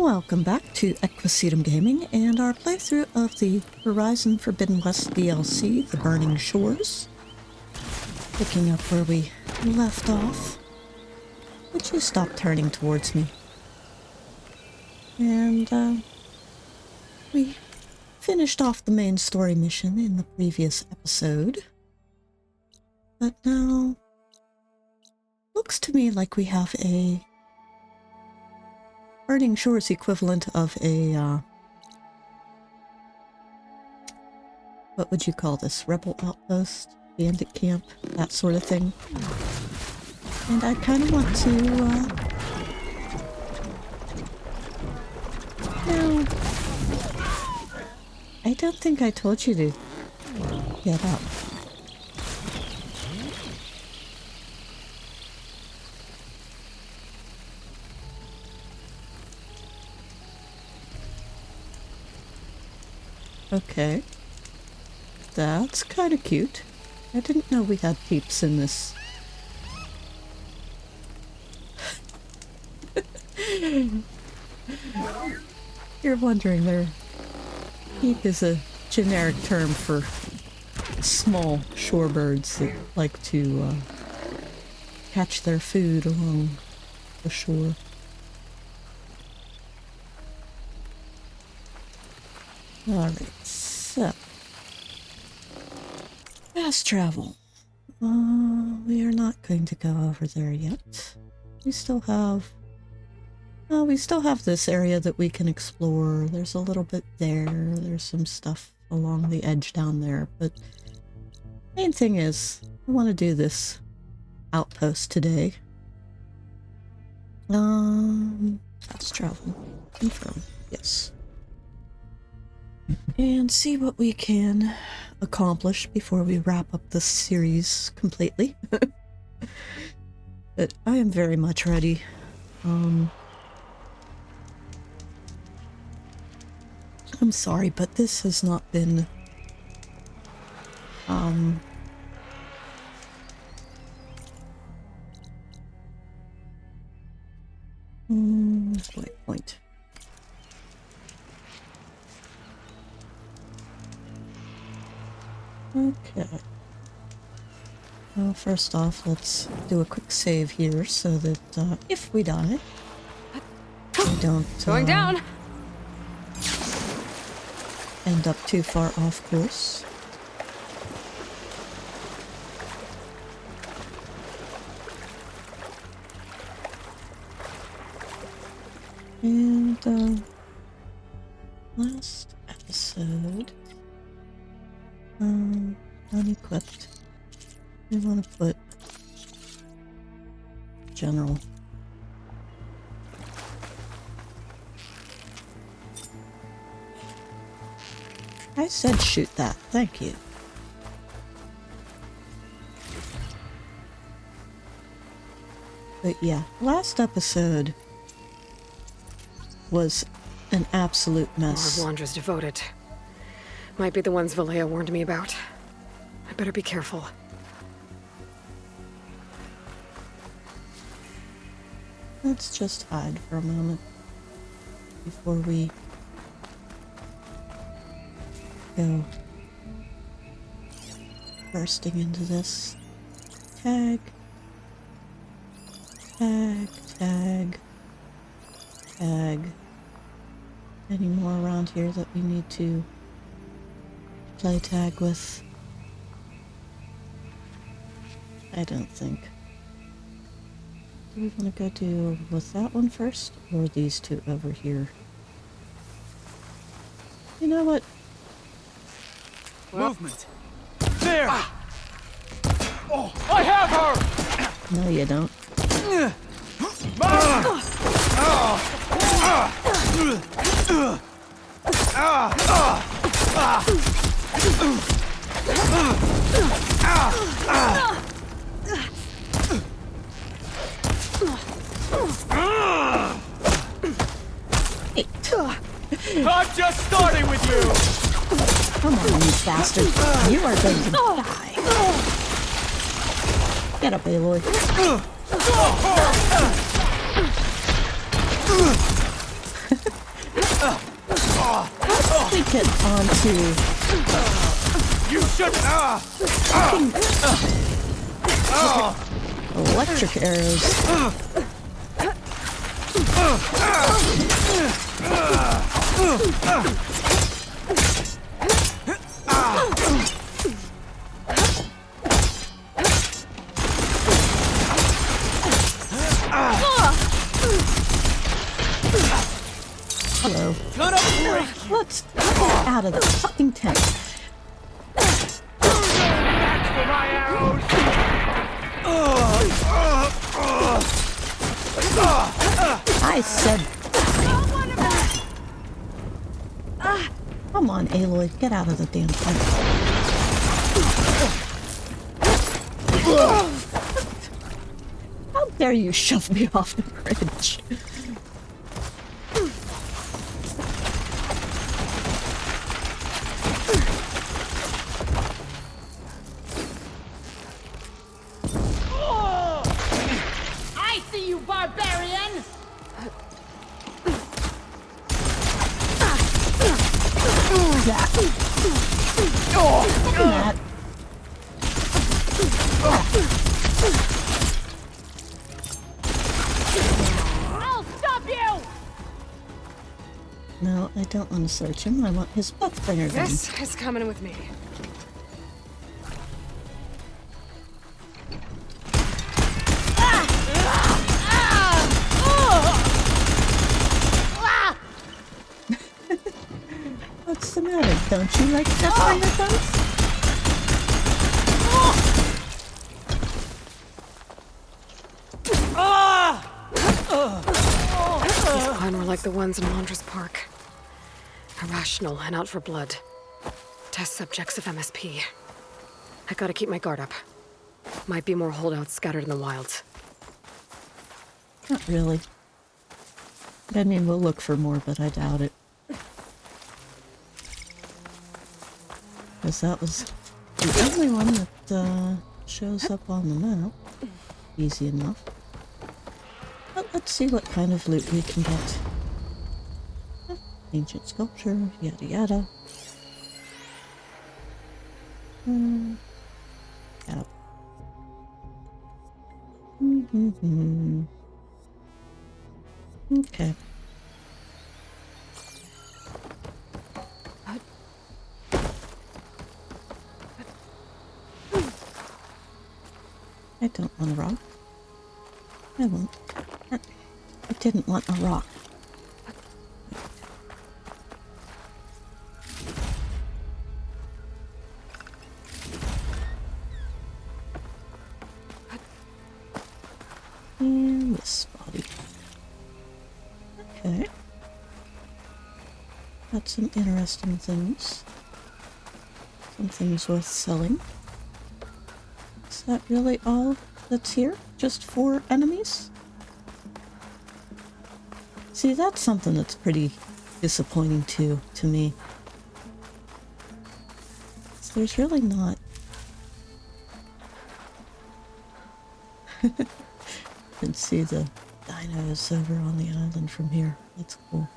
Welcome back to Ep.115 Gaming and our playthrough of the Horizon Forbidden West DLC, The Burning Shores. Picking up where we left off. Would you stop turning towards me? And, we finished off the main story mission in the previous episode. But now, looks to me like we have a Burning Shores equivalent of a, what would you call this? Rebel outpost? Bandit camp? That sort of thing. And I kind of want to, no. I don't think I told you to get up. Okay. That's kind of cute. I didn't know we had peeps in this. You're wondering there. Peep is a generic term for small shorebirds that like to catch their food along the shore. Alright, so fast travel. We are not going to go over there yet. We still have this area that we can explore. There's a little bit there. There's some stuff along the edge down there, but main thing is I want to do this outpost today. Fast travel. Confirm. Yes. And see what we can accomplish before we wrap up this series completely. But I am very much ready. I'm sorry, but this has not been point. Okay. Well, first off, let's do a quick save here so that if we die, we don't going down. End up too far off course. And last episode. Unequipped. We want to put general. I said shoot that. Thank you. But yeah, last episode was an absolute mess. More Wanderers devoted. Might be the ones Valea warned me about. I better be careful. Let's just hide for a moment before we go bursting into this. Tag. Tag. Tag. Tag. Any more around here that we need to play tag with? I don't think. Do we want to go do with that one first, or these two over here? You know what? Movement. There! Oh, I have her! No, you don't. I'm just starting with you! Come on, you bastard. You are going to die. Get up, Aloy. Let's tweak it onto You shouldn't. electric arrows. Hello. Gonna break you. Let's get out of the fucking tent. That's for my arrows. I said. Come on, Aloy, get out of the damn tent. How dare you shove me off the bridge? I see you, barbarian! That. That. I'll stop you! No, I don't want to search him. I want his butt bringer gun. This is coming with me. What's the matter? Don't you like butt bringer guns? These Klein were like the ones in Mondra's Park. Irrational and out for blood. Test subjects of MSP. I gotta keep my guard up. Might be more holdouts scattered in the wilds. Not really. I mean, we'll look for more, but I doubt it. Because that was the only one that shows up on the map. Easy enough. But let's see what kind of loot we can get. Ancient sculpture, yada yada. Yep. Okay. I don't want a rock. I won't. I didn't want a rock. And this body. Okay. Got some interesting things. Some things worth selling. Is that really all that's here? Just 4 enemies? See, that's something that's pretty disappointing too, to me. So there's really not... You can see the dinos over on the island from here. That's cool.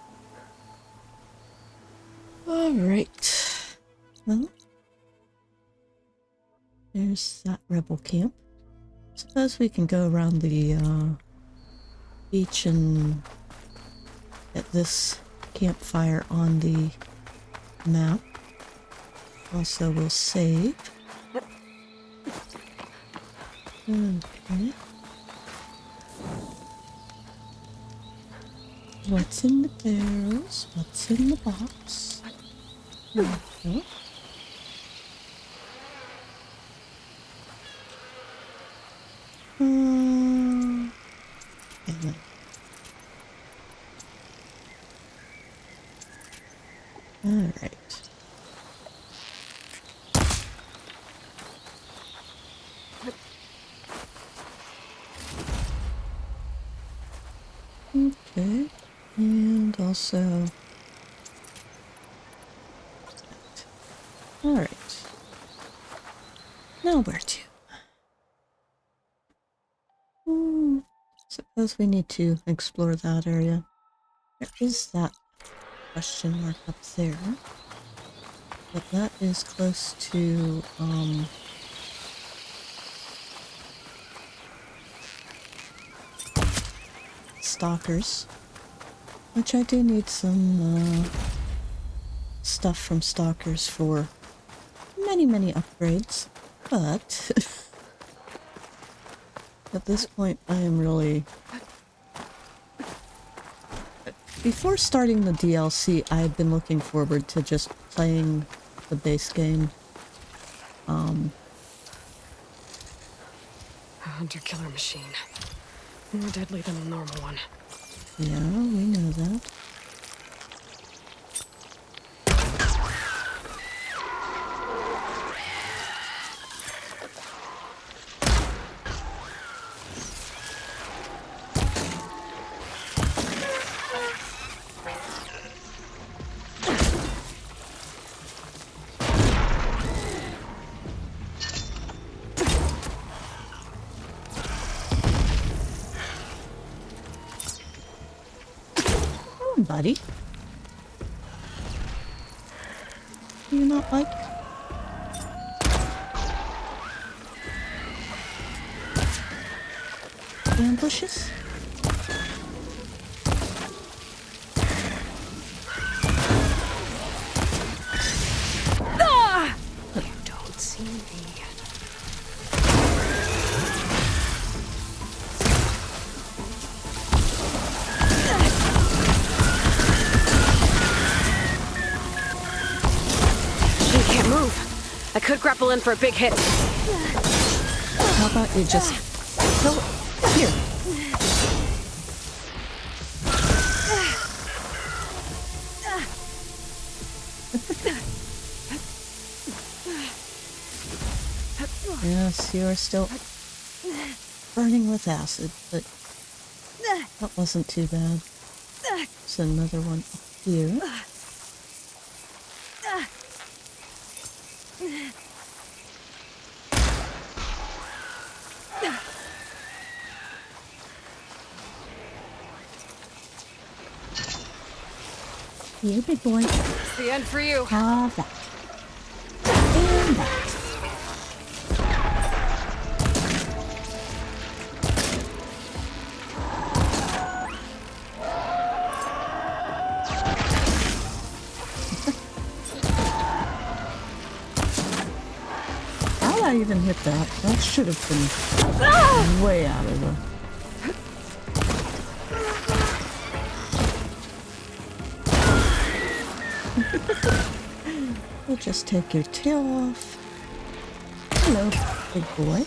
Alright. Well, there's that rebel camp. Suppose we can go around the beach and get this campfire on the map. Also, we'll save. Okay. What's in the barrels? What's in the box? There we go. And then. Alright. Okay. And also... Alright. Now where to? Suppose we need to explore that area. There is that question mark up there. But that is close to, stalkers. Which I do need some, stuff from stalkers for many, many upgrades. But at this point, I am really... Before starting the DLC, I had been looking forward to just playing the base game. A hunter-killer machine. More deadly than a normal one. Yeah, we know that. Buddy. Do you not like ambushes? You don't see me. I could grapple in for a big hit. How about you just kill it? Here. Yes, you are still burning with acid, but that wasn't too bad. There's another one up here. Here, big boy. It's the end for you. Have that. And that. How'd I even hit that? That should have been way out of the... We'll just take your tail off. Hello, big boy.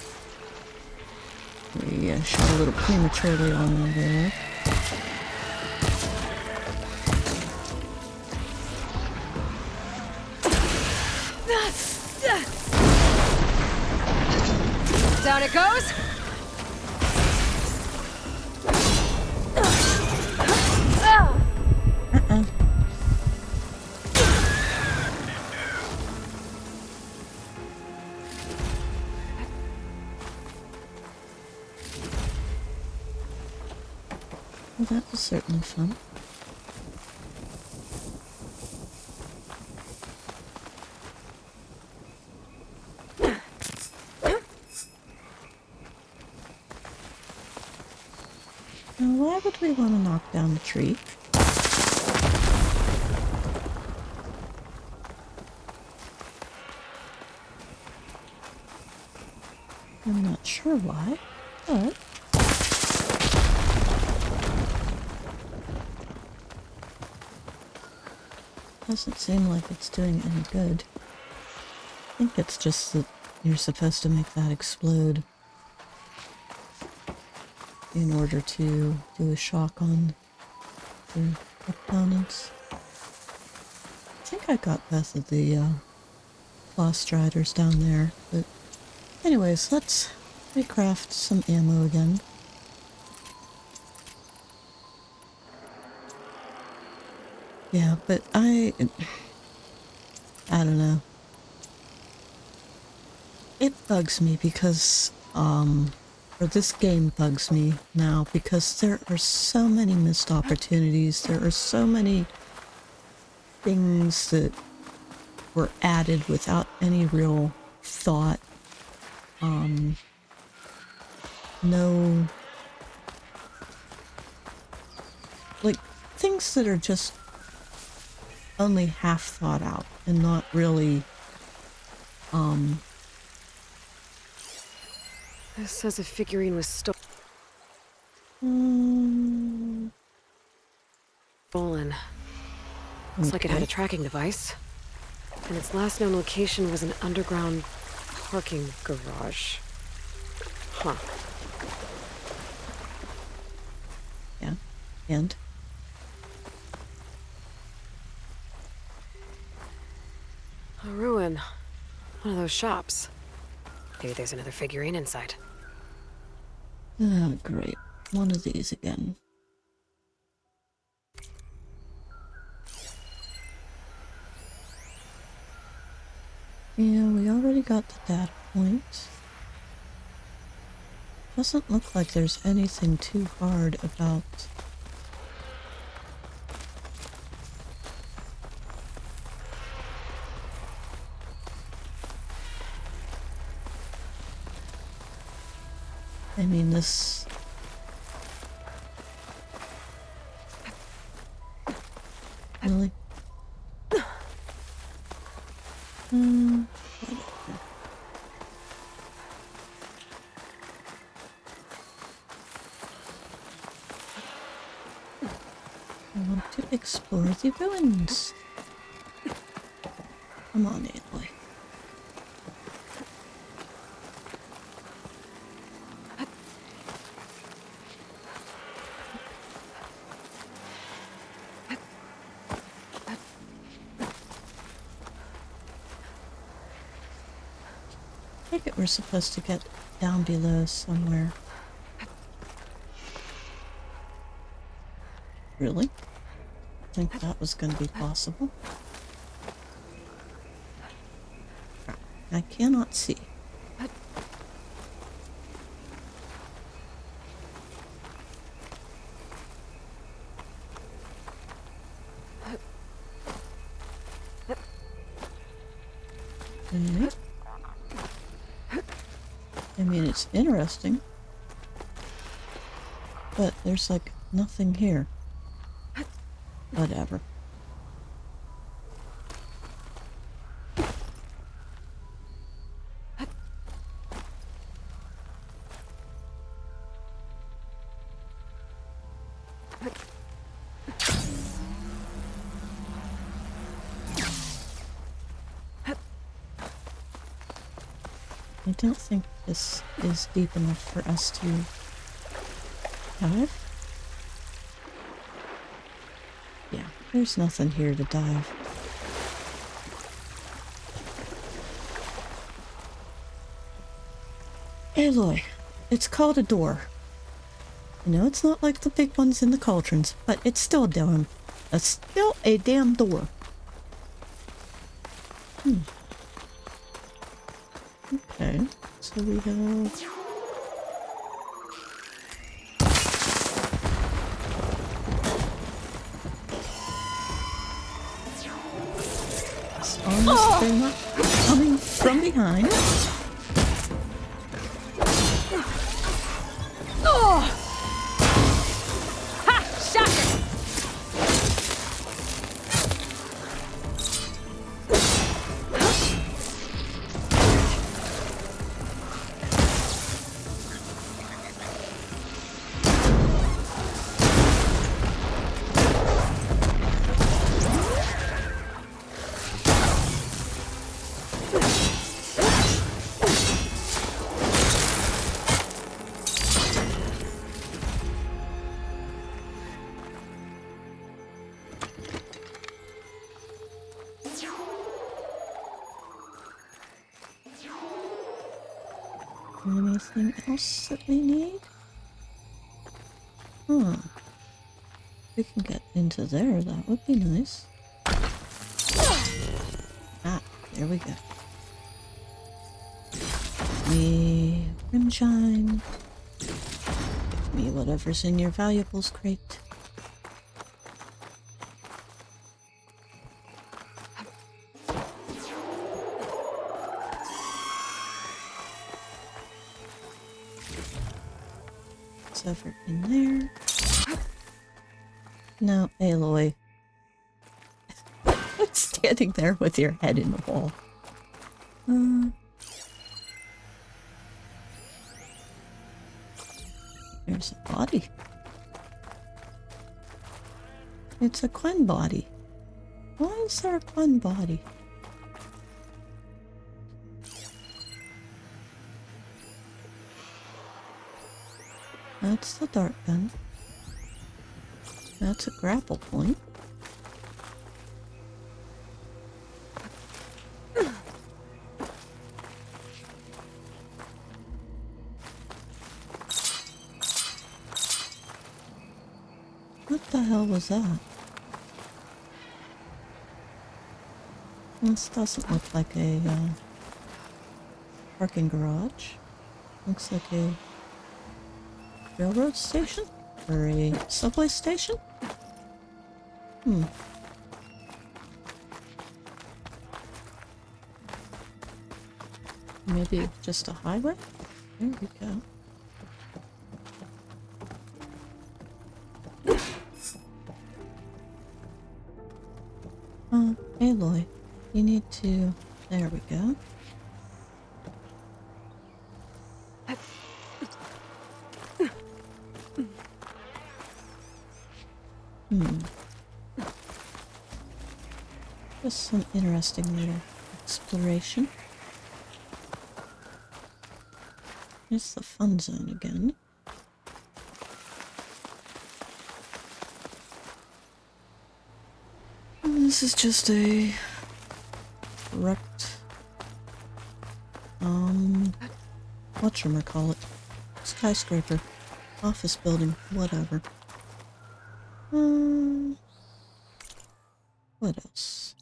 We shot a little prematurely on that there. Down it goes. Well, that was certainly fun. Now, why would we want to knock down the tree? I'm not sure why, but... Doesn't seem like it's doing any good. I think it's just that you're supposed to make that explode in order to do a shock on the opponents. I think I got both of the claw striders down there, but anyways, let's recraft some ammo again. Yeah, but I don't know. It bugs me because, or this game bugs me now because there are so many missed opportunities. There are so many things that were added without any real thought. No, like, things that are just only half thought out and not really, This says a figurine was stolen. Looks like it had a tracking device. And its last known location was an underground parking garage. Huh. Yeah, and A ruin. One of those shops. Maybe there's another figurine inside. oh, great, one of these again. Yeah, we already got the data point. Doesn't look like there's anything too hard about I mean, this really whatever. I want to explore the ruins. Come on, Aloy. I think we're supposed to get down below somewhere. Really? I think that was going to be possible. I cannot see. Okay. I mean, it's interesting, but there's like nothing here. Whatever. I don't think this is deep enough for us to dive. Yeah, there's nothing here to dive. Aloy, it's called a door. I know it's not like the big ones in the cauldrons, but it's still a damn door. Okay, so we have... as long as they're not coming from behind. Anything else that we need? Huh. We can get into there, that would be nice. Ah, there we go. Me rimshine. Give me whatever's in your valuables crate. What's over in there? No, Aloy. Standing there with your head in the wall. There's a body. It's a Quen body. Why is there a Quen body? That's the dart gun. That's a grapple point. What the hell was that? This doesn't look like a parking garage. Looks like a railroad station? Or a subway station? Maybe just a highway? There we go. Aloy, you need to... There we go. Just some interesting little exploration. Here's the fun zone again. And this is just a wrecked, whatchamacallit, skyscraper, office building, whatever. What else?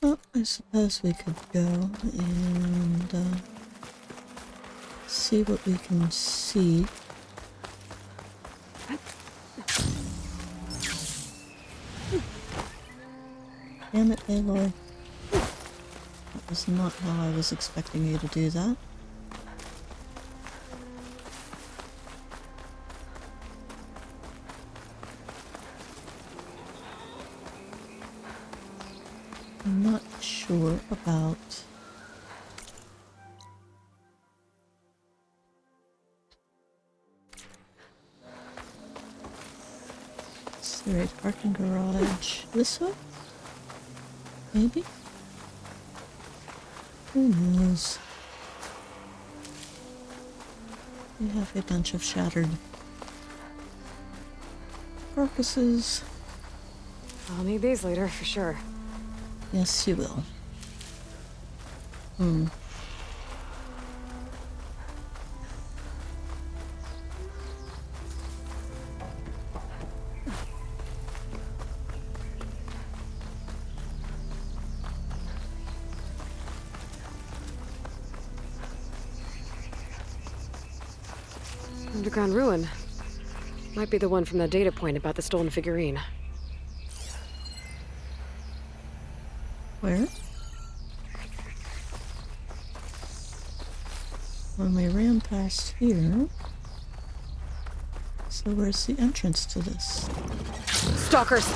Well, I suppose we could go and see what we can see. Damn it, Aloy. That was not how I was expecting you to do that. I'm not sure about... Is there a parking garage this way? Maybe? Who knows? We have a bunch of shattered carcasses. I'll need these later, for sure. Yes, you will. Underground ruin. Might be the one from the data point about the stolen figurine. Where? When we ran past here... So where's the entrance to this? Stalkers!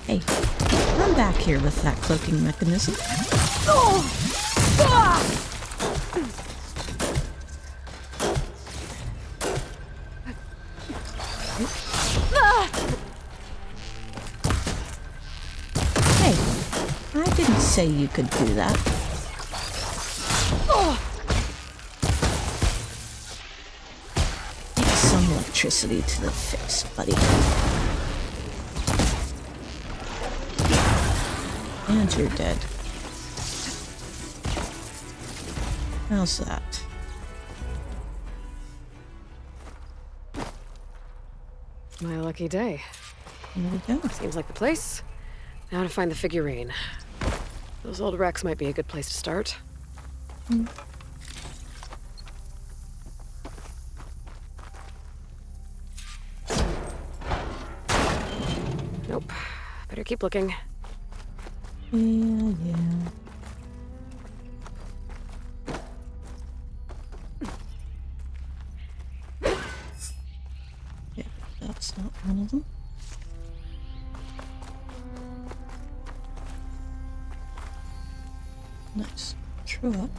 Hey, run back here with that cloaking mechanism. Hey, I didn't say you could do that. Take some electricity to the face, buddy. And you're dead. How's that? My lucky day. There we go. Seems like the place. Now to find the figurine. Those old wrecks might be a good place to start. Nope. Better keep looking. Yeah. Yeah, that's not one of them. Nice. True up.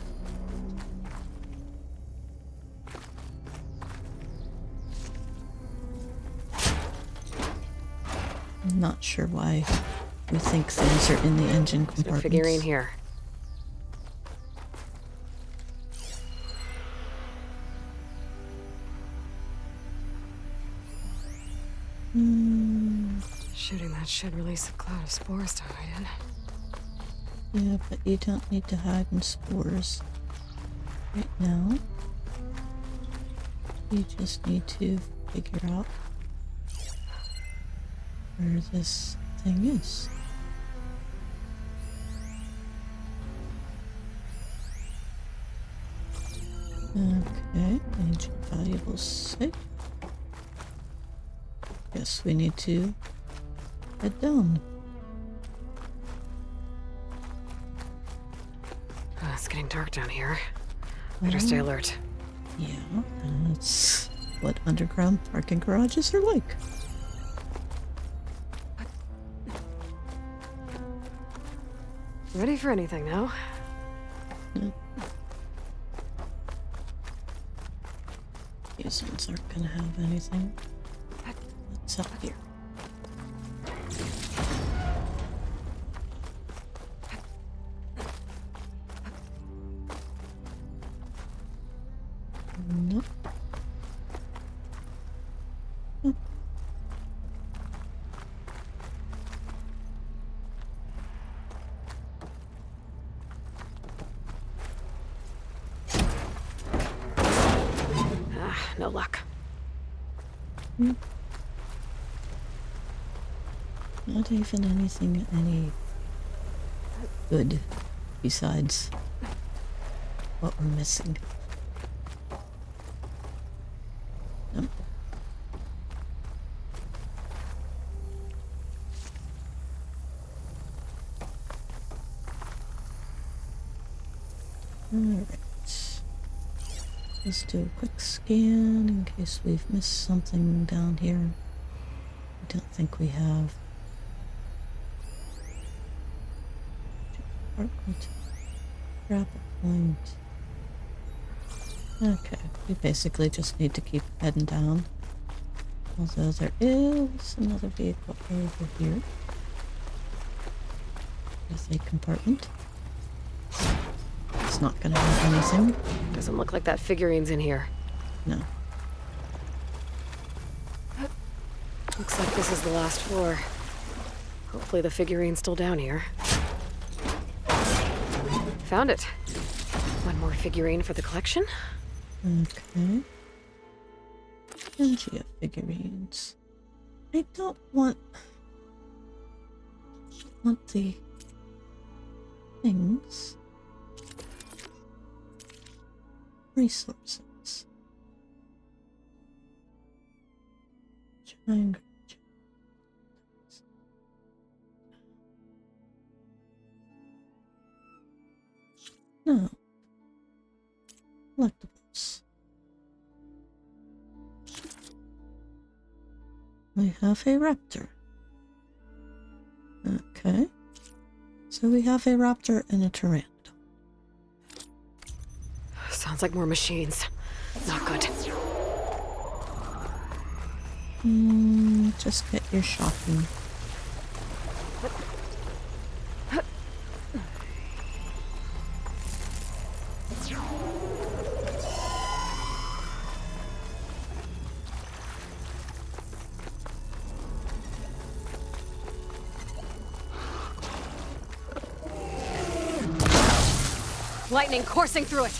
I'm not sure why we think things are in the engine There's no compartments. figurine here. Shooting that should release a cloud of spores to hide in. Yeah, but you don't need to hide in spores right now. You just need to figure out where this thing is. Okay, ancient valuables safe. Guess we need to head down. It's getting dark down here. Better stay alert. Yeah, that's what underground parking garages are like. Ready for anything now? These ones aren't gonna have anything. What's up here? Nope. No luck. Not even anything any good besides what we're missing. Nope. Alright. Let's do a quick scan in case we've missed something down here. I don't think we have. Apartment. Grab a point. Okay, we basically just need to keep heading down. Although there is another vehicle over here. With a compartment. It's not gonna have anything. Doesn't look like that figurine's in here. No. Looks like this is the last floor. Hopefully the figurine's still down here. Found it. One more figurine for the collection. Okay. Plenty of figurines. I don't want the things. Resources. Triangle. No. Collectibles. We have a raptor. Okay. So we have a raptor and a pteranodon. Sounds like more machines. Not good. Just get your shopping. Lightning coursing through it.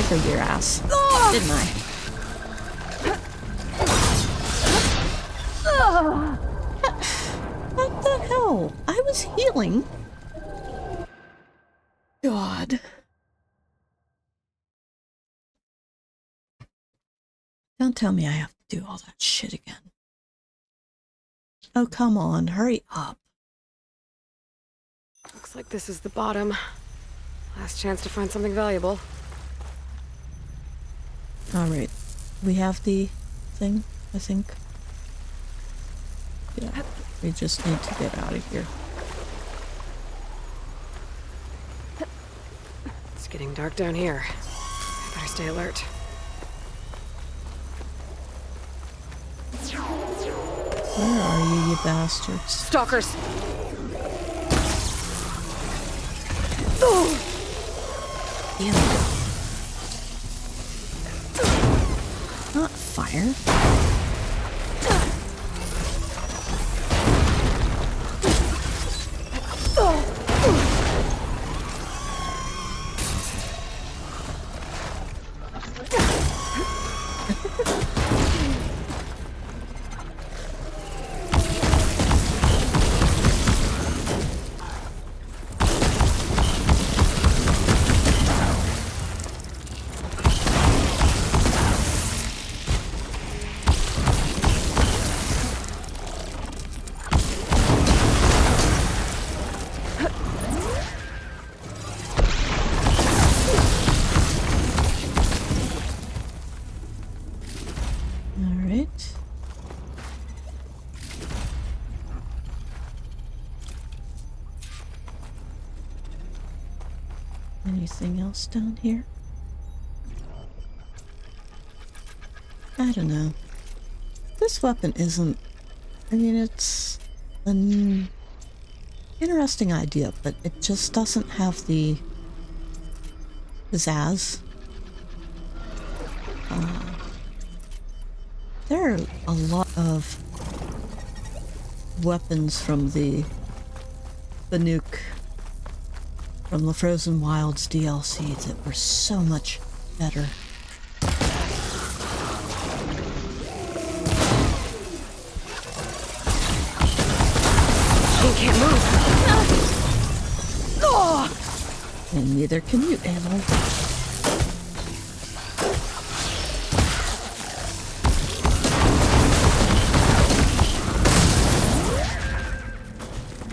for your ass, didn't I? What the hell? I was healing. God. Don't tell me I have to do all that shit again. Oh, come on, hurry up. Looks like this is the bottom. Last chance to find something valuable. Alright, we have the thing, I think. Yeah, we just need to get out of here. It's getting dark down here. I better stay alert. Where are you, you bastards? Stalkers! Ew. Not fire. Alright. Anything else down here? I don't know. This weapon isn't... I mean, it's an interesting idea, but it just doesn't have the pizzazz. There are a lot of weapons from the nuke from the Frozen Wilds DLC that were so much better. She can't move. And neither can you, Aloy.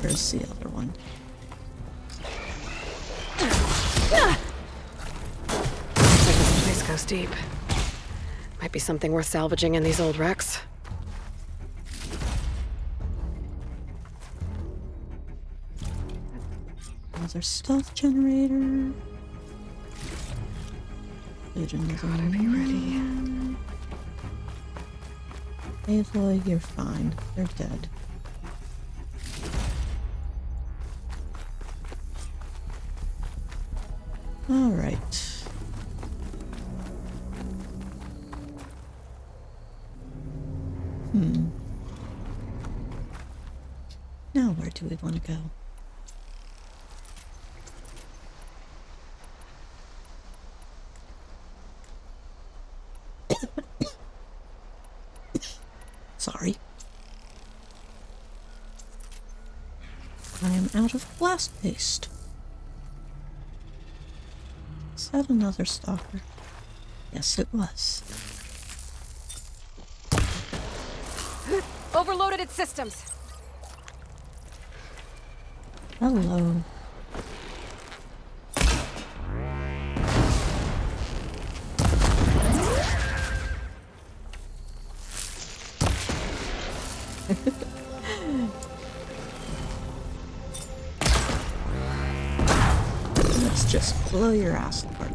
Where's the other one? This place goes deep. Might be something worth salvaging in these old wrecks. Another stealth generator. There's another one. Be ready. Aloy, you're fine. They're dead. All right. Now where do we want to go? Sorry. I am out of blast paste. Is that another stalker? Yes, it was. Overloaded its systems. Hello. Let's just blow your ass apart.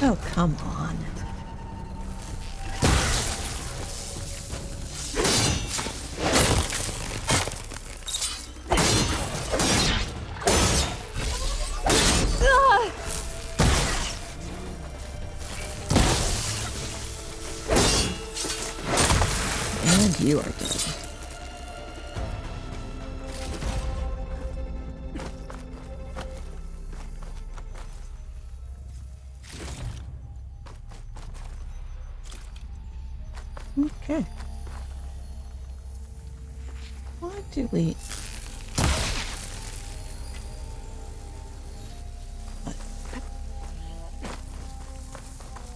Oh, come on. And you are dead. Okay. Why do we...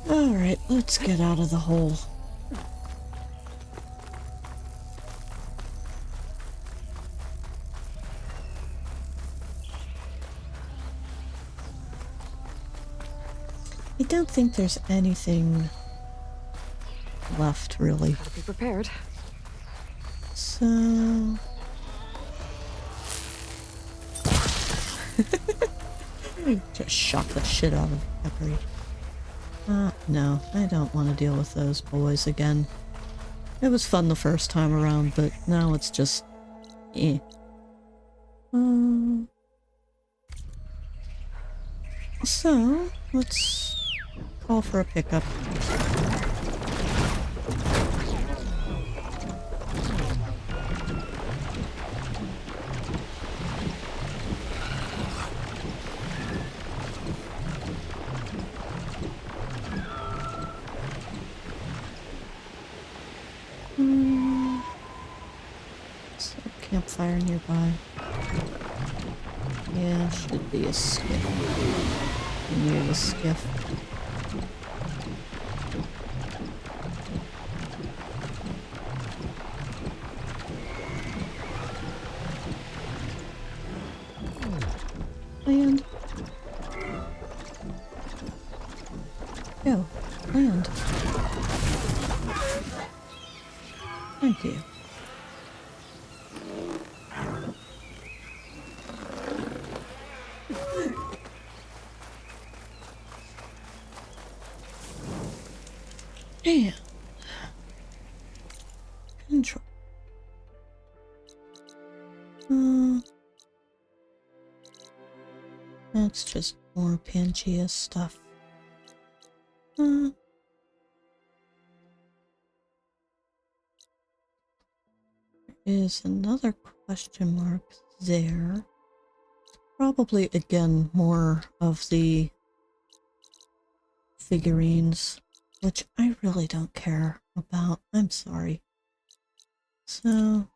Alright, let's get out of the hole. I don't think there's anything left, really. Gotta be prepared. So... Just shot the shit out of Peppery. No, I don't want to deal with those boys again. It was fun the first time around, but now it's just... eh. So, let's call for a pickup. So, campfire nearby. Yeah, should be a skiff. Near the skiff. Land. Go. Land. Thank you. Damn. Control. That's just more Pangea stuff. There is another question mark there. Probably again more of the figurines, which I really don't care about. I'm sorry. So,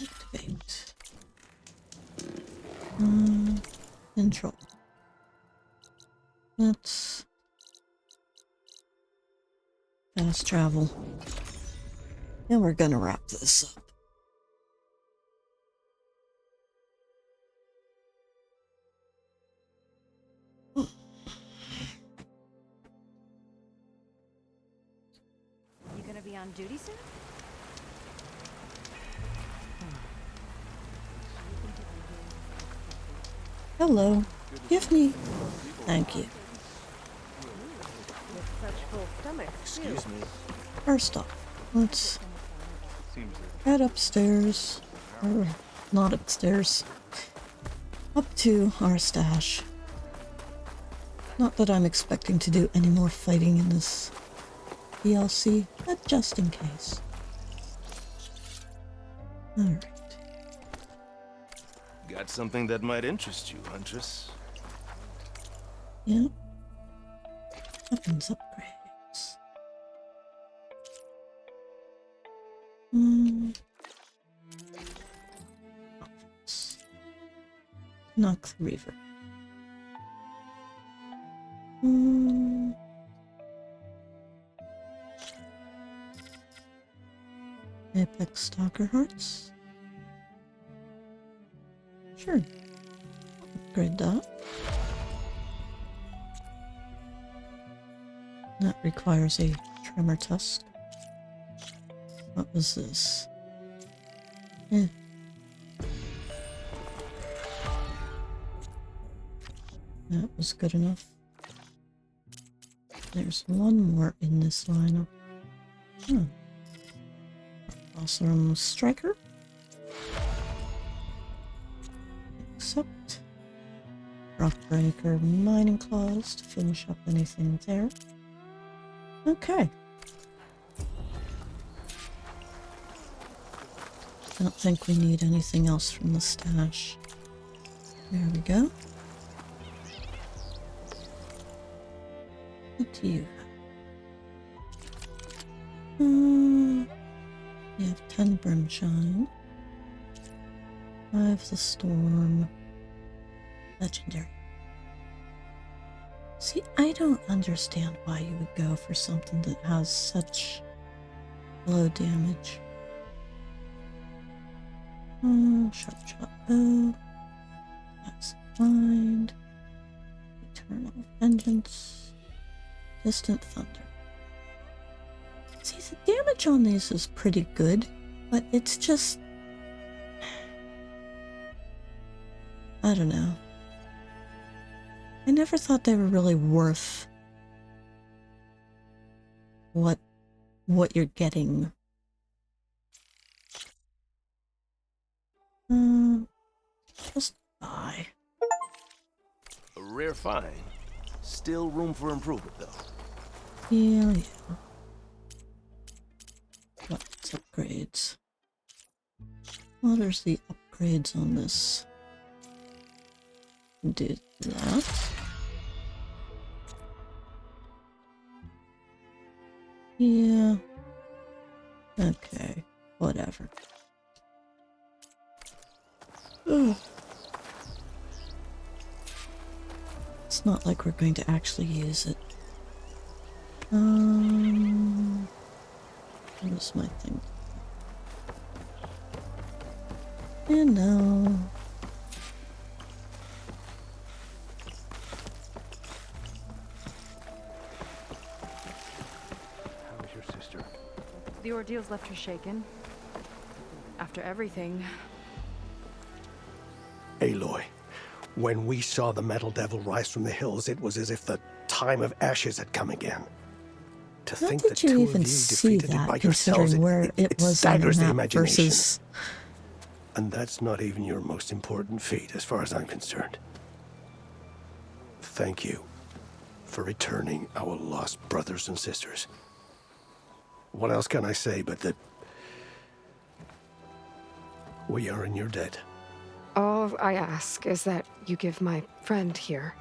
activate. Control. Let's fast travel. And we're gonna wrap this up. You gonna be on duty soon? Hello. Give me... Thank you. With such full stomachs, Excuse me. First off, let's head upstairs. Or not upstairs. Up to our stash. Not that I'm expecting to do any more fighting in this DLC, but just in case. Alright. Got something that might interest you, Huntress. Yeah. Weapons upgrades. Offense. Knock the Reaver. Apex Stalker Hearts. Sure. Upgrade that. That requires a tremor tusk. What was this? That was good enough. There's one more in this lineup. Awesome Striker. Accept. Rockbreaker Mining Claws to finish up anything there. Okay. Don't think we need anything else from the stash. There we go. What do you have? We have 10 Brimshine. 5 the Storm. Legendary. See, I don't understand why you would go for something that has such low damage. Sharp shot bow. That's mind. Eternal vengeance. Distant thunder. See, the damage on these is pretty good, but it's just... I don't know. I never thought they were really worth what you're getting. Just buy. A rare find. Still room for improvement, though. Yeah. What's upgrades? What are the upgrades on this? Did that. Yeah. Okay. Whatever. Ugh. It's not like we're going to actually use it. Where's my thing? And no. How is your sister? The ordeal's left her shaken. After everything. Aloy, when we saw the Metal Devil rise from the hills, it was as if the time of ashes had come again. To How think did the you two even of you see defeated it by that, yourselves, considering where it was on the staggers the map imagination. versus... And that's not even your most important feat, as far as I'm concerned. Thank you for returning our lost brothers and sisters. What else can I say but that we are in your debt? All I ask is that you give my friend here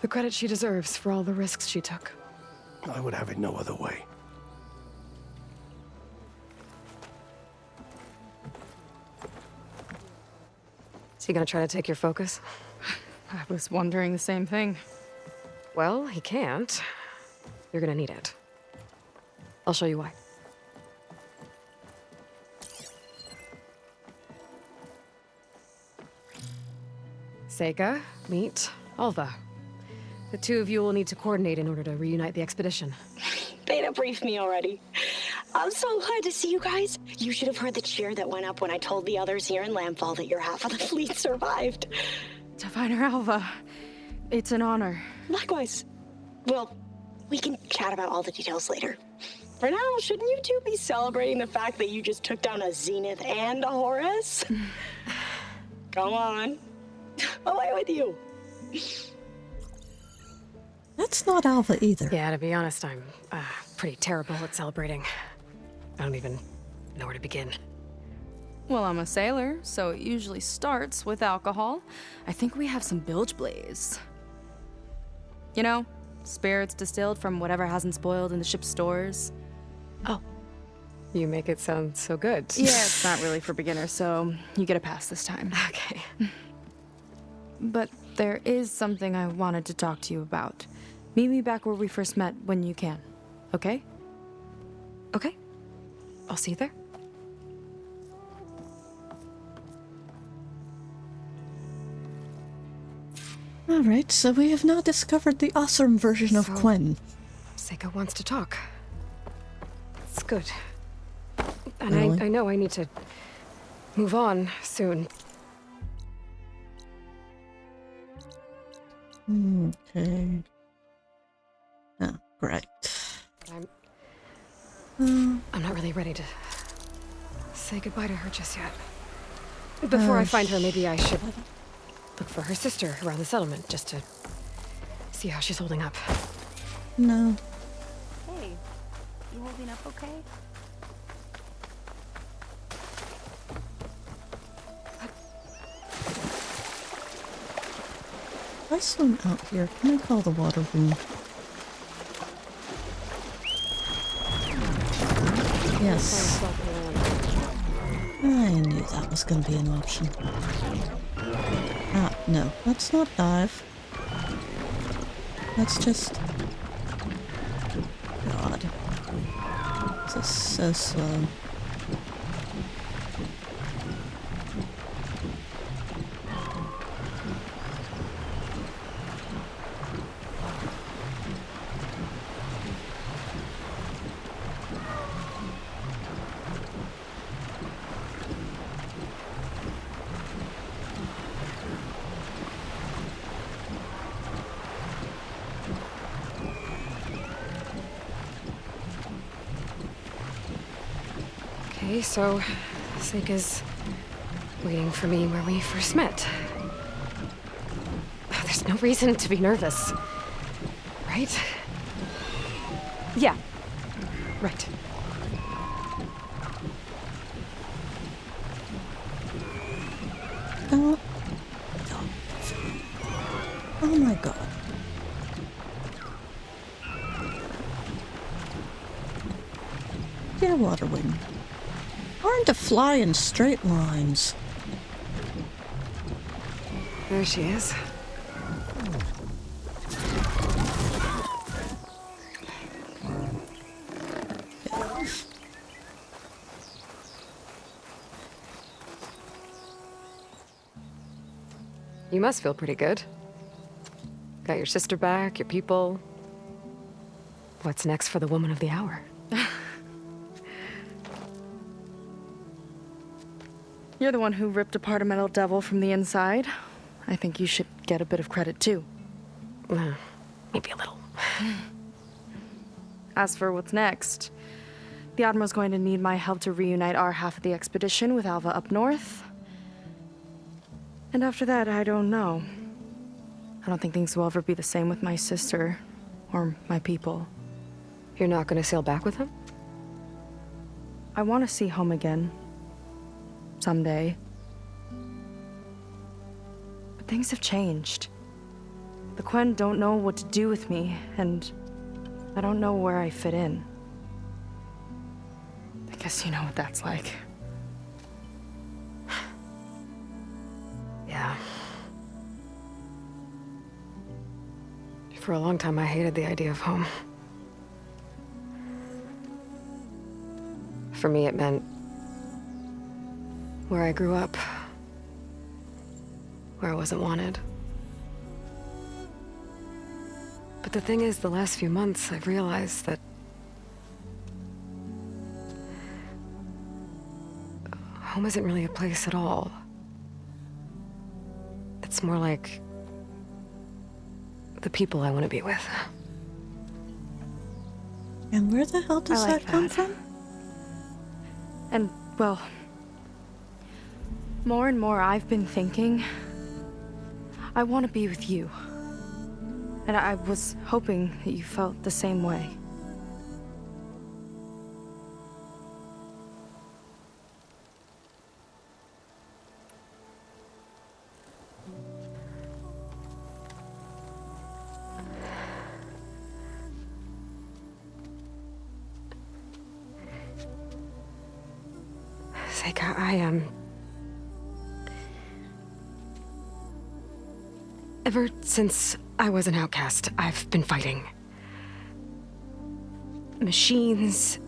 the credit she deserves for all the risks she took. I would have it no other way. Is he gonna try to take your focus? I was wondering the same thing. Well, he can't. You're gonna need it. I'll show you why. Seyka, meet Alva. The two of you will need to coordinate in order to reunite the expedition. Beta briefed me already. I'm so glad to see you guys. You should have heard the cheer that went up when I told the others here in Landfall that your half of the fleet survived. To find her Alva. It's an honor. Likewise. Well, we can chat about all the details later. For now, shouldn't you two be celebrating the fact that you just took down a Zenith and a Horus? Come on. Away with you. That's not Alva either. Yeah, to be honest, I'm pretty terrible at celebrating. I don't even know where to begin. Well, I'm a sailor, so it usually starts with alcohol. I think we have some bilge blaze. You know, spirits distilled from whatever hasn't spoiled in the ship's stores. Oh. You make it sound so good. Yeah, it's not really for beginners, so you get a pass this time. Okay. But there is something I wanted to talk to you about. Meet me back where we first met when you can, okay? Okay. I'll see you there. Alright, so we have now discovered the awesome version of So- Quen. Seyka wants to talk. It's good. And Really? I know I need to move on soon. Okay. Oh, great. I'm not really ready to say goodbye to her just yet. Before I find her, maybe I should look for her sister around the settlement, just to see how she's holding up. No. Hey, you holding up okay? If I swim out here, can I call the water room? Yes. I knew that was going to be an option. Ah, no. Let's not dive. Let's just... God. This is so slow. Okay, so Seyka's waiting for me where we first met. There's no reason to be nervous, right? Yeah, right. Oh. Oh my god. Dear Waterwing, learn to fly in straight lines. There she is. You must feel pretty good. Got your sister back, your people. What's next for the woman of the hour? You're the one who ripped apart a metal devil from the inside. I think you should get a bit of credit, too. Maybe a little. As for what's next, the Admiral's going to need my help to reunite our half of the expedition with Alva up north. And after that, I don't know. I don't think things will ever be the same with my sister or my people. You're not gonna sail back with him? I want to see home again. Someday. But things have changed. The Quen don't know what to do with me, and I don't know where I fit in. I guess you know what that's like. Yeah. For a long time, I hated the idea of home. For me, it meant where I grew up, where I wasn't wanted. But the thing is, the last few months, I've realized that home isn't really a place at all. It's more like the people I want to be with. And where the hell does I like that come that. from? And, well, more and more I've been thinking, I want to be with you. And I was hoping that you felt the same way. Seyka, ever since I was an outcast, I've been fighting. Machines,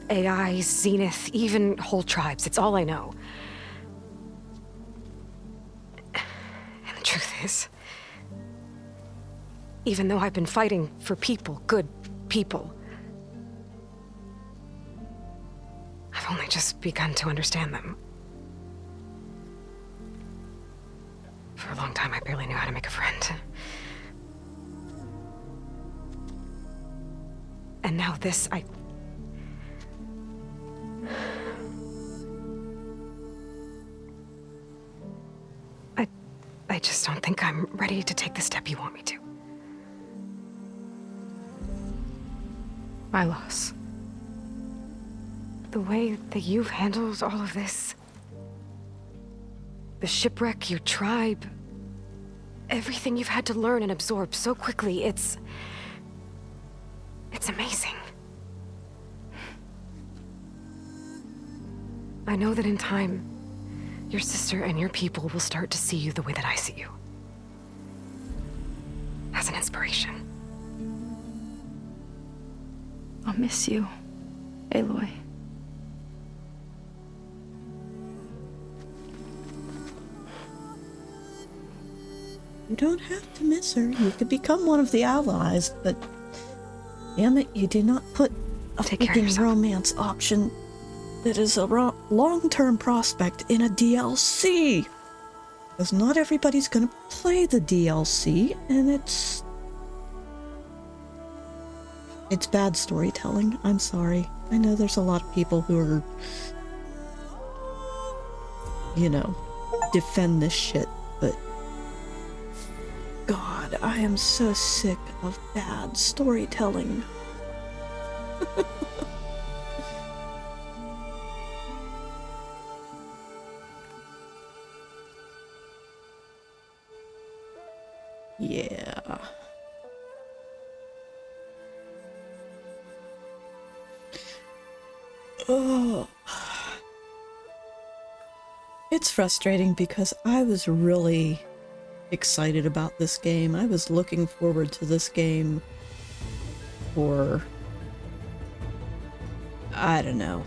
AI, Zenith, even whole tribes. It's all I know. And the truth is, even though I've been fighting for people, good people, I've only just begun to understand them. For a long time, I barely knew how to make a friend. And now this, I just don't think I'm ready to take the step you want me to. My loss. The way that you've handled all of this, the shipwreck, your tribe, everything you've had to learn and absorb so quickly, it's amazing. I know that in time, your sister and your people will start to see you the way that I see you. As an inspiration. I'll miss you, Aloy. You don't have to miss her. You could become one of the allies, but damn it, you do not put a Take care of freaking yourself. romance option that is a long-term prospect in a DLC. Because not everybody's gonna play the DLC, and it's bad storytelling. I'm sorry. I know there's a lot of people who are, you know, defend this shit, but God, I am so sick of bad storytelling. Yeah. Oh. It's frustrating because I was really excited about this game. I was looking forward to this game for, I don't know,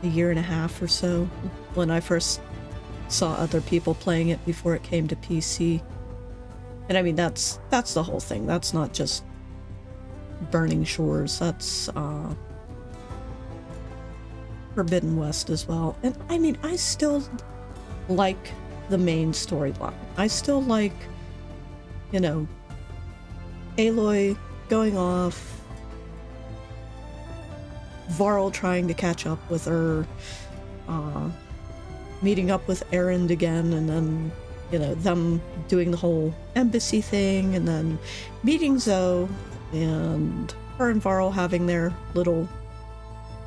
a year and a half or so when I first saw other people playing it before it came to PC. And I mean, that's the whole thing. That's not just Burning Shores. That's Forbidden West as well. And I mean, I still like the main storyline. I still like, you know, Aloy going off, Varl trying to catch up with her, meeting up with Errand again, and then, you know, them doing the whole embassy thing, and then meeting Zoe, and her and Varl having their little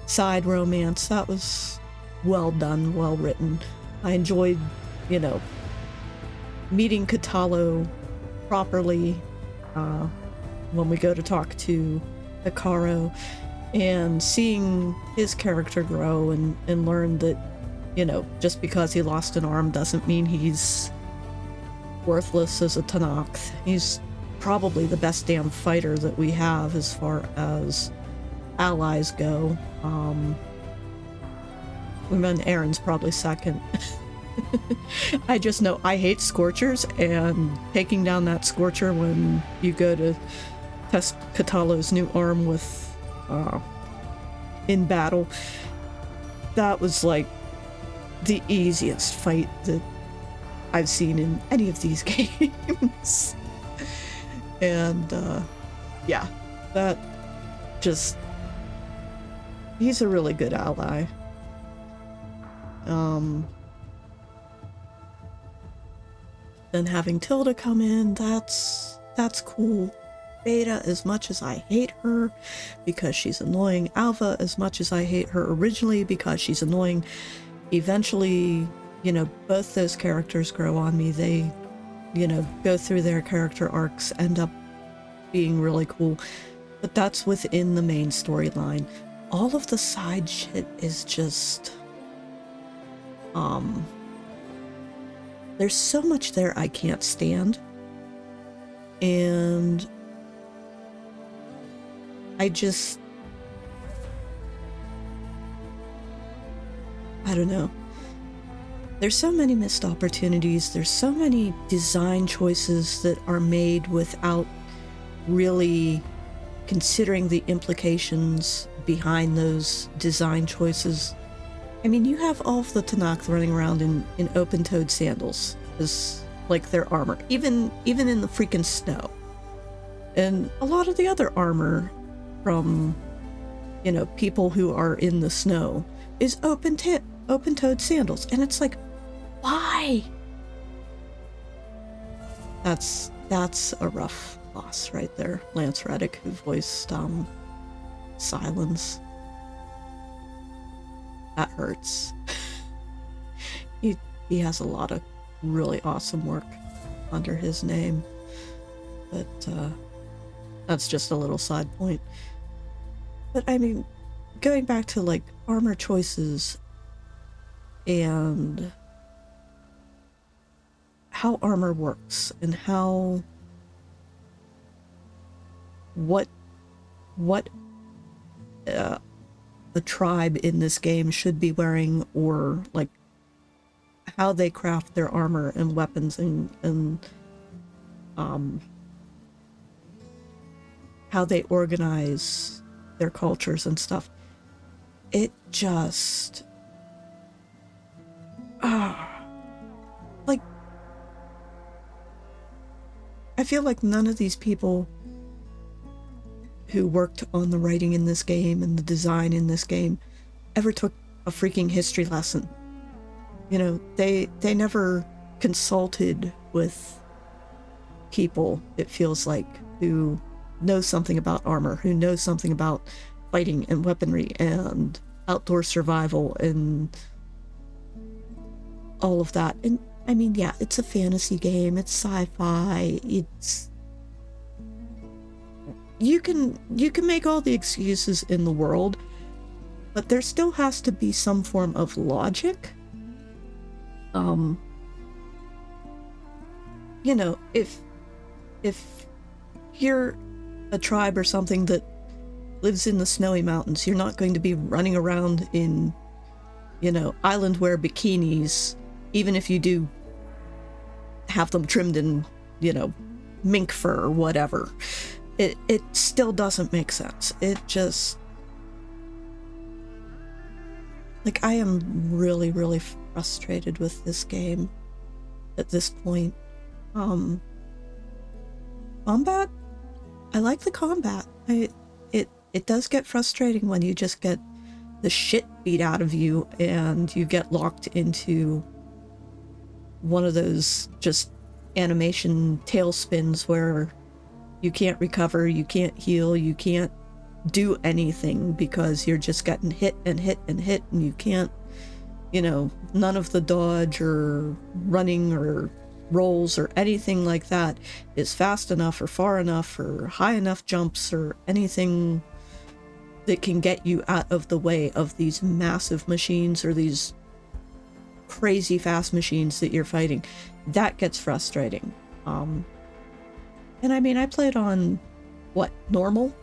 side romance. That was well done, well written. I enjoyed, you know, meeting Katalo properly when we go to talk to Hikaru, and seeing his character grow and learn that, you know, just because he lost an arm doesn't mean he's worthless as a Tenakth. He's probably the best damn fighter that we have as far as allies go. And then Aaron's probably second. I just know I hate Scorchers, and taking down that Scorcher when you go to test Katalo's new arm with in battle, that was like the easiest fight that I've seen in any of these games. And yeah, that just, he's a really good ally. Then having Tilda come in, that's cool. Beta, as much as I hate her because she's annoying, Alva, as much as I hate her originally because she's annoying, eventually, you know, both those characters grow on me. They, you know, go through their character arcs, end up being really cool. But that's within the main storyline. All of the side shit is just, there's so much there I can't stand. And I just, I don't know. There's so many missed opportunities. There's so many design choices that are made without really considering the implications behind those design choices. I mean, you have all of the Tenakth running around in open-toed sandals as like their armor, even in the freaking snow. And a lot of the other armor from, you know, people who are in the snow is open-toed sandals, and it's like, why? That's a rough loss right there. Lance Reddick, who voiced Silence. That hurts. He has a lot of really awesome work under his name, but that's just a little side point. But I mean, going back to like armor choices and how armor works and how what the tribe in this game should be wearing, or like how they craft their armor and weapons and how they organize their cultures and stuff. It just like, I feel like none of these people who worked on the writing in this game and the design in this game ever took a freaking history lesson. You know, they never consulted with people, it feels like, who know something about armor, who know something about fighting and weaponry and outdoor survival and all of that. And I mean, yeah, it's a fantasy game, it's sci-fi, it's... You can make all the excuses in the world, but there still has to be some form of logic. You know, if you're a tribe or something that lives in the snowy mountains, you're not going to be running around in, you know, island wear bikinis, even if you do have them trimmed in, you know, mink fur or whatever. It still doesn't make sense. It just... Like, I am really, really frustrated with this game at this point. Combat? I like the combat. It does get frustrating when you just get the shit beat out of you and you get locked into one of those just animation tailspins where you can't recover, you can't heal, you can't do anything because you're just getting hit and hit and hit, and you can't, you know, none of the dodge or running or rolls or anything like that is fast enough or far enough or high enough jumps or anything that can get you out of the way of these massive machines or these crazy fast machines that you're fighting. That gets frustrating. And I mean, I played on, what, normal?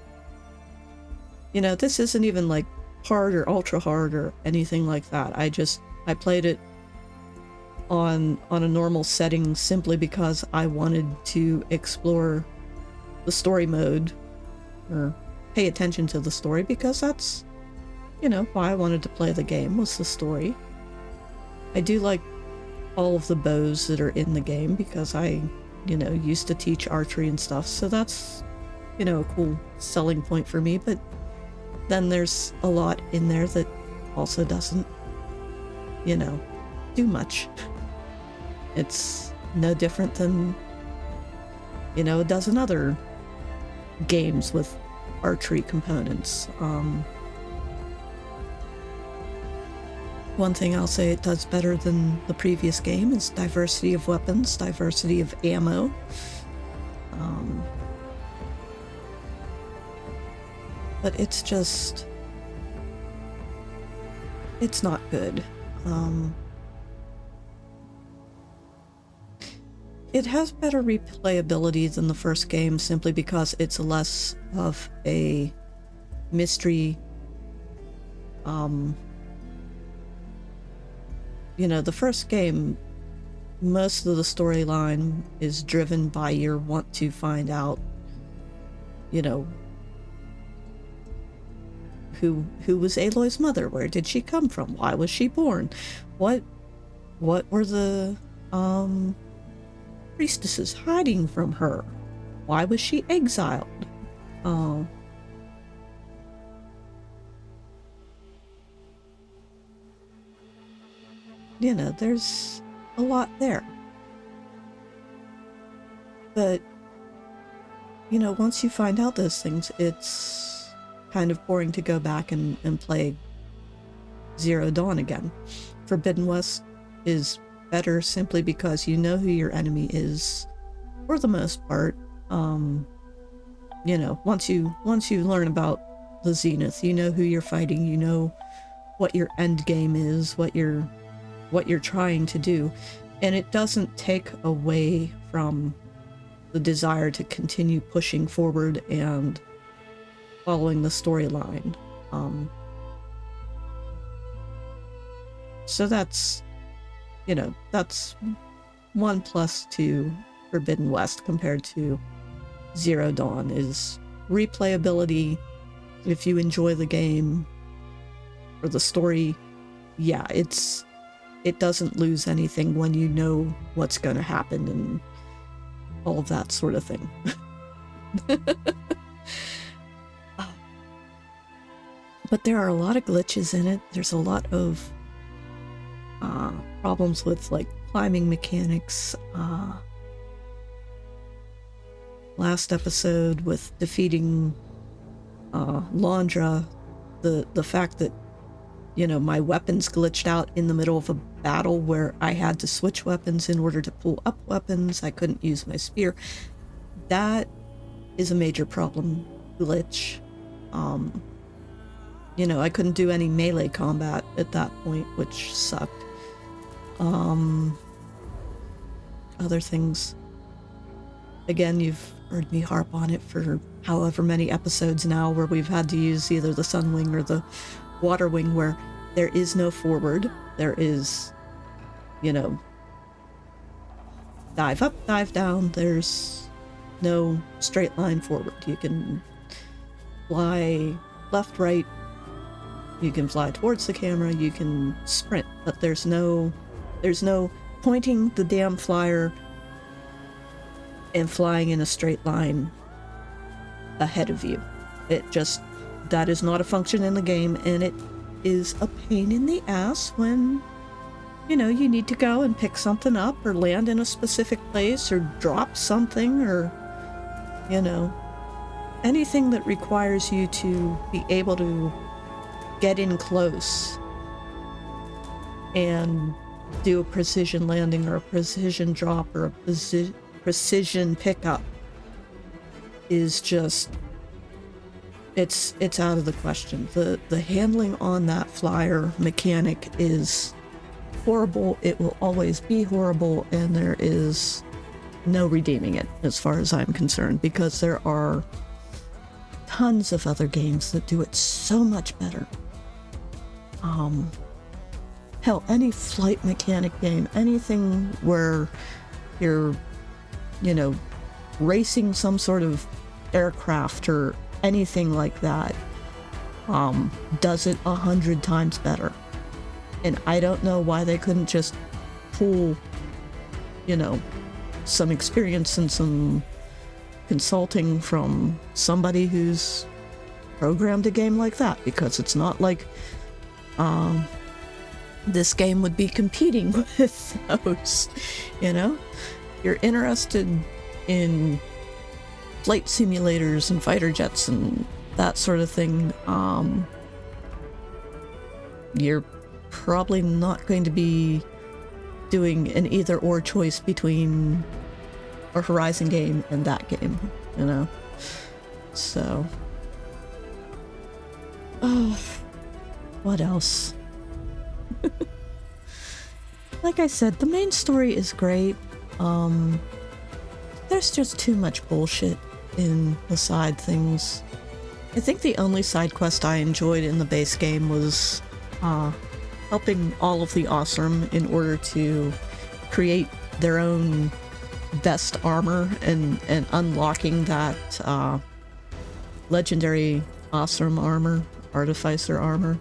You know, this isn't even like hard or ultra hard or anything like that. I played it on a normal setting simply because I wanted to explore the story mode or pay attention to the story, because that's, you know, why I wanted to play the game, was the story. I do like all of the bows that are in the game because I, you know, used to teach archery and stuff, so that's, you know, a cool selling point for me. But then there's a lot in there that also doesn't, you know, do much. It's no different than, you know, a dozen other games with archery components. One thing I'll say it does better than the previous game is diversity of weapons, diversity of ammo. But it's just... it's not good. It has better replayability than the first game simply because it's less of a mystery. You know, the first game, most of the storyline is driven by your want to find out, you know, who was Aloy's mother? Where did she come from? Why was she born? What were the priestesses hiding from her? Why was she exiled? You know, there's a lot there. But, you know, once you find out those things, it's kind of boring to go back and play Zero Dawn again. Forbidden West is better simply because you know who your enemy is, for the most part. You know, once you learn about the Zenith. You know who you're fighting. You know what your end game is, what you're trying to do. And it doesn't take away from the desire to continue pushing forward and following the storyline. So that's, that's 1+ to Forbidden West compared to Zero Dawn is replayability. If you enjoy the game or the story, yeah, it doesn't lose anything when you know what's going to happen and all of that sort of thing. But there are a lot of glitches in it. There's a lot of problems with like climbing mechanics. Last episode with defeating Laundra, the fact that my weapons glitched out in the middle of a battle where I had to switch weapons in order to pull up weapons. I couldn't use my spear. That is a major problem glitch. I couldn't do any melee combat at that point, which sucked. Other things. Again, you've heard me harp on it for however many episodes now, where we've had to use either the Sunwing or the Water Wing, where there is no forward. There is, dive up, dive down. There's no straight line forward. You can fly left, right. You can fly towards the camera. You can sprint, but there's no pointing the damn flyer and flying in a straight line ahead of you. That is not a function in the game, and it is a pain in the ass when, you need to go and pick something up or land in a specific place or drop something or, anything that requires you to be able to get in close and do a precision landing or a precision drop or a precision pickup is just, it's out of the question. The handling on that flyer mechanic is horrible. It will always be horrible, and there is no redeeming it as far as I'm concerned, because there are tons of other games that do it so much better. Hell, any flight mechanic game, anything where you're, racing some sort of aircraft or anything like that, does it 100 times better. And I don't know why they couldn't just pull, some experience and some consulting from somebody who's programmed a game like that, because it's not like this game would be competing with those. You're interested in flight simulators and fighter jets and that sort of thing, you're probably not going to be doing an either or choice between a Horizon game and that game, so what else? Like I said, the main story is great. There's just too much bullshit in the side things. I think the only side quest I enjoyed in the base game was helping all of the Awesome in order to create their own best armor and unlocking that legendary Awesome armor, Artificer armor.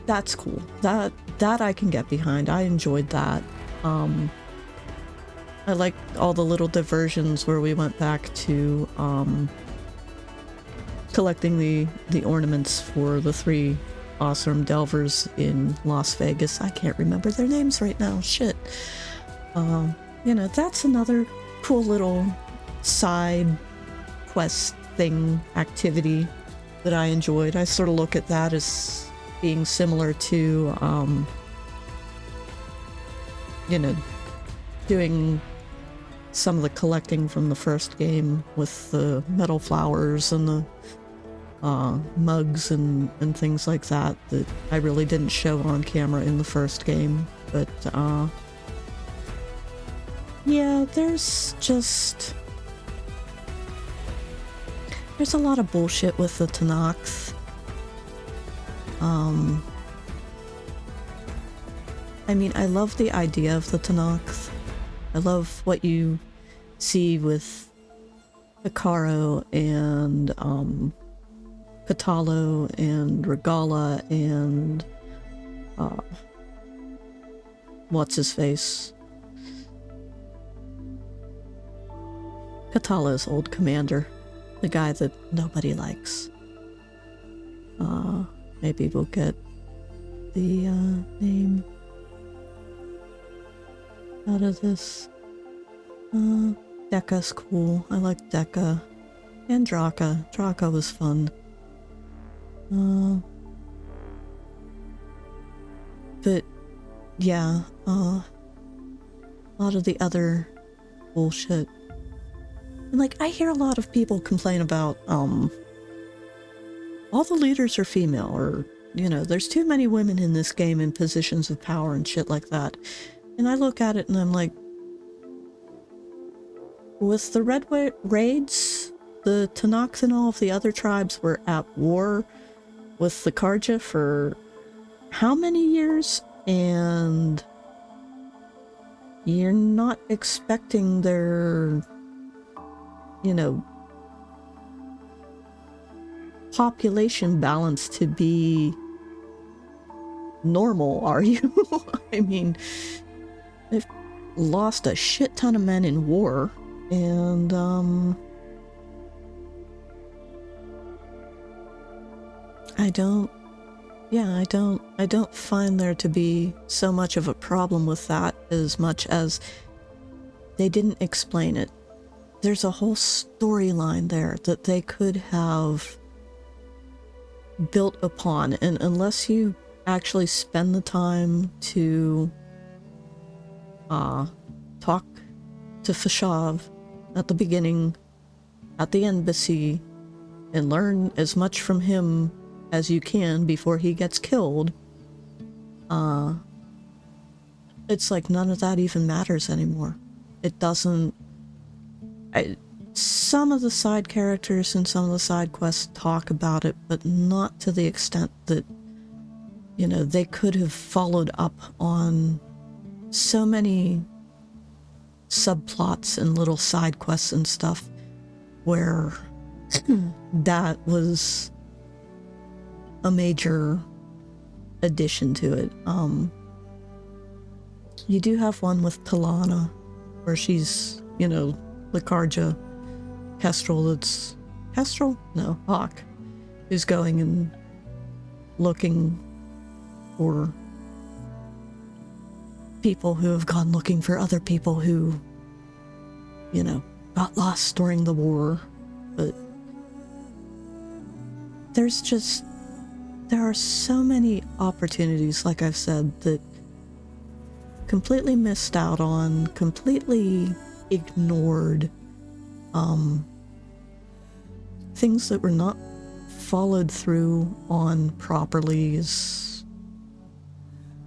That's cool. That I can get behind. I enjoyed that. I like all the little diversions where we went back to collecting the ornaments for the 3 Awesome Delvers in Las Vegas. I can't remember their names right now. Shit. That's another cool little side quest thing, activity that I enjoyed. I sort of look at that as being similar to, doing some of the collecting from the first game with the metal flowers and the mugs and things like that I really didn't show on camera in the first game. But yeah, there's a lot of bullshit with the Tanakhs. I mean, I love the idea of the Tanakhs. I love what you see with Hikaru and Katalo and Regala and what's his face? Katalo's old commander, the guy that nobody likes. Maybe we'll get the name out of this. Dekka's cool. I like Dekka. And Draka. Draka was fun. But yeah, a lot of the other bullshit. And like, I hear a lot of people complain about all the leaders are female, or, you know, there's too many women in this game in positions of power and shit like that. And I look at it and I'm like, with the Red Raids, the Tanakhs and all of the other tribes were at war with the Karja for how many years? And you're not expecting their, you know, population balance to be normal, are you? I mean, they've lost a shit ton of men in war, and I don't find there to be so much of a problem with that, as much as they didn't explain it. There's a whole storyline there that they could have built upon, and unless you actually spend the time to talk to Fashav at the beginning, at the embassy, and learn as much from him as you can before he gets killed, it's like none of that even matters anymore. It doesn't. Some of the side characters and some of the side quests talk about it, but not to the extent that, you know, they could have followed up on so many subplots and little side quests and stuff where that was a major addition to it. You do have one with Talana where she's, you know, the Karja Kestrel that's... Kestrel? No, Hawk. Who's going and looking for people who have gone looking for other people who, you know, got lost during the war. But there are so many opportunities, like I've said, that completely missed out on, completely ignored, things that were not followed through on properly as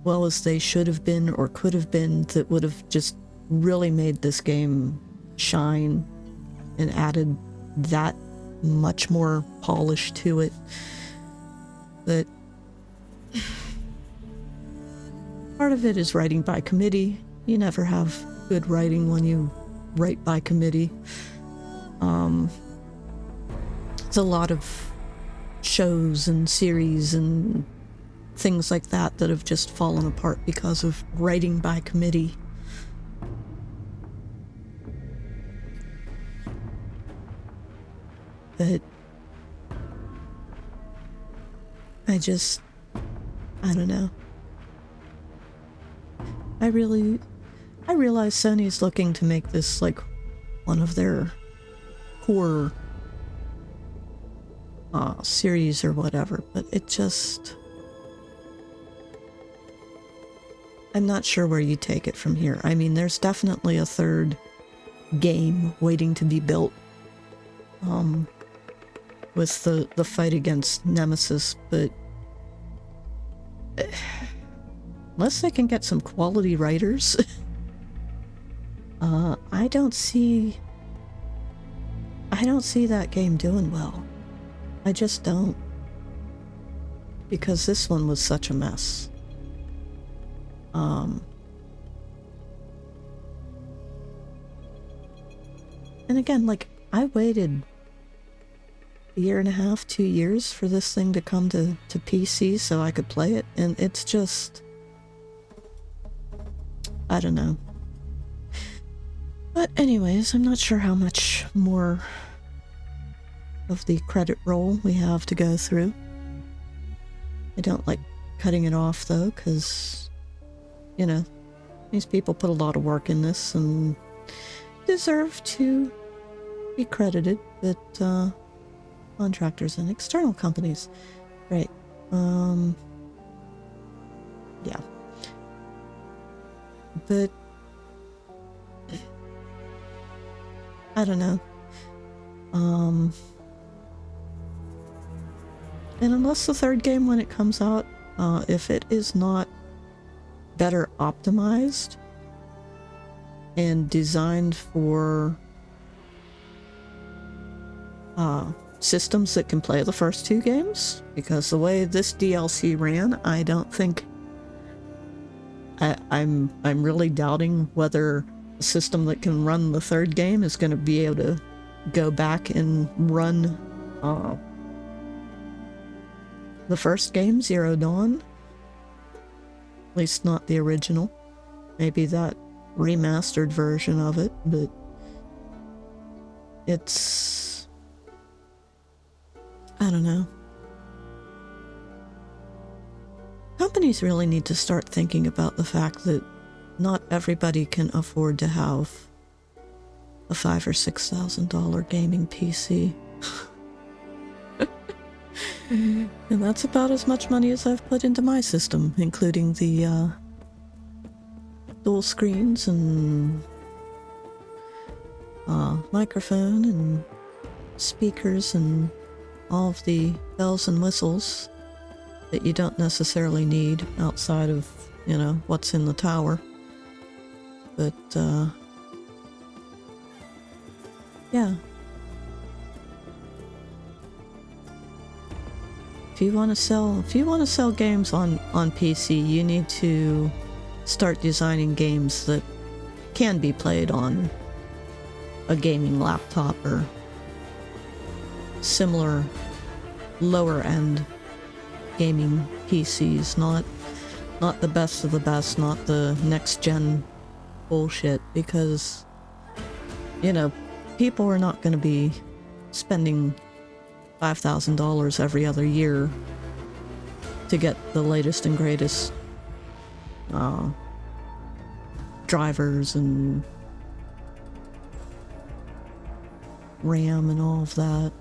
well as they should have been or could have been, that would have just really made this game shine and added that much more polish to it. But part of it is writing by committee. You never have good writing when you write by committee. There's a lot of shows and series and things like that that have just fallen apart because of writing by committee. But I don't know. I realize Sony's looking to make this like one of their core series or whatever, but it just... I'm not sure where you take it from here. I mean, there's definitely a third game waiting to be built. with the fight against Nemesis, but unless they can get some quality writers, I don't see that game doing well. I just don't. Because this one was such a mess. And again, like, I waited a year and a half, 2 years for this thing to come to PC so I could play it, and it's just... I don't know. But anyways, I'm not sure how much more of the credit roll we have to go through. I don't like cutting it off, though, because, you know, these people put a lot of work in this and deserve to be credited, but contractors and external companies. Right. Yeah. But I don't know. And unless the third game, when it comes out, if it is not better optimized and designed for systems that can play the first two games, because the way this DLC ran, I don't think I'm really doubting whether a system that can run the third game is going to be able to go back and run the first game, Zero Dawn. At least not the original. Maybe that remastered version of it, but it's... I don't know. Companies really need to start thinking about the fact that not everybody can afford to have a $5,000 or $6,000 gaming PC. And that's about as much money as I've put into my system, including the dual screens and microphone and speakers and all of the bells and whistles that you don't necessarily need outside of, you know, what's in the tower. But, yeah. If you want to sell games on PC, you need to start designing games that can be played on a gaming laptop or similar lower end gaming PCs, not the best of the best, not the next gen bullshit, because, you know, people are not going to be spending $5,000 every other year to get the latest and greatest drivers and RAM and all of that.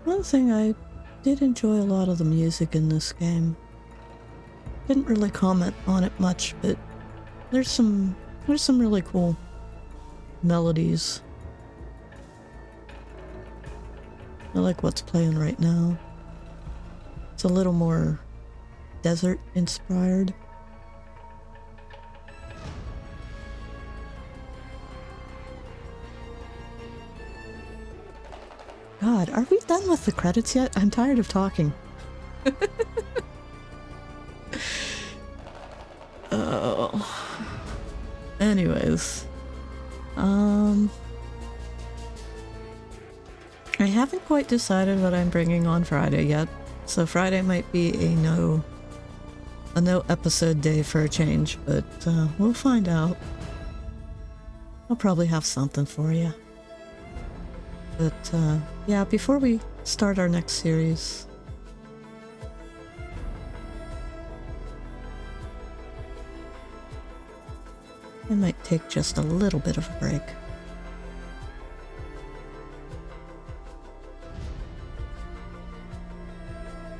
One thing, I did enjoy a lot of the music in this game. Didn't really comment on it much, but there's some really cool melodies. I like what's playing right now. It's a little more desert inspired. God, are we done with the credits yet? I'm tired of talking. Oh. Anyways. I haven't quite decided what I'm bringing on Friday yet, so Friday might be a no episode day for a change, but we'll find out. I'll probably have something for you. But yeah, before we start our next series, I might take just a little bit of a break.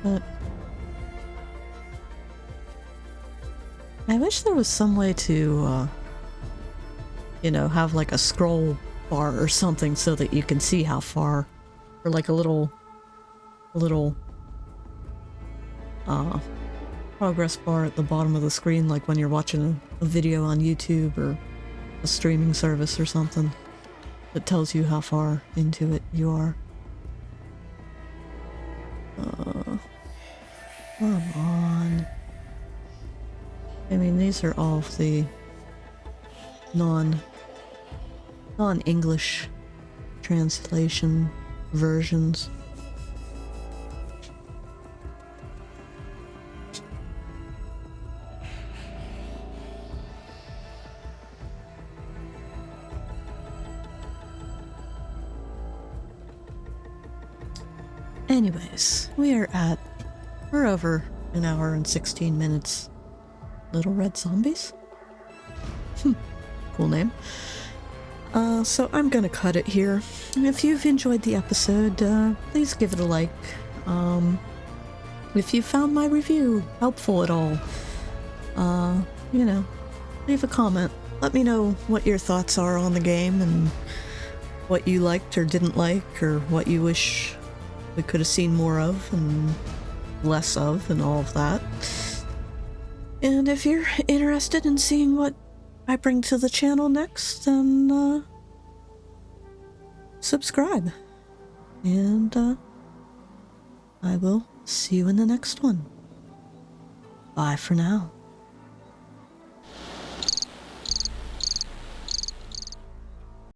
But I wish there was some way to you know, have like a scroll bar or something so that you can see how far, or like a little progress bar at the bottom of the screen, like when you're watching a video on YouTube or a streaming service or something that tells you how far into it you are. Come on. I mean, these are all of the non-English translation versions. Anyways, we're over an hour and 16 minutes. Little Red Zombies? Cool name. So I'm gonna cut it here. If you've enjoyed the episode, please give it a like. If you found my review helpful at all, you know, leave a comment. Let me know what your thoughts are on the game and what you liked or didn't like, or what you wish we could have seen more of and less of, and all of that. And if you're interested in seeing what I bring to the channel next, then subscribe. And I will see you in the next one. Bye for now.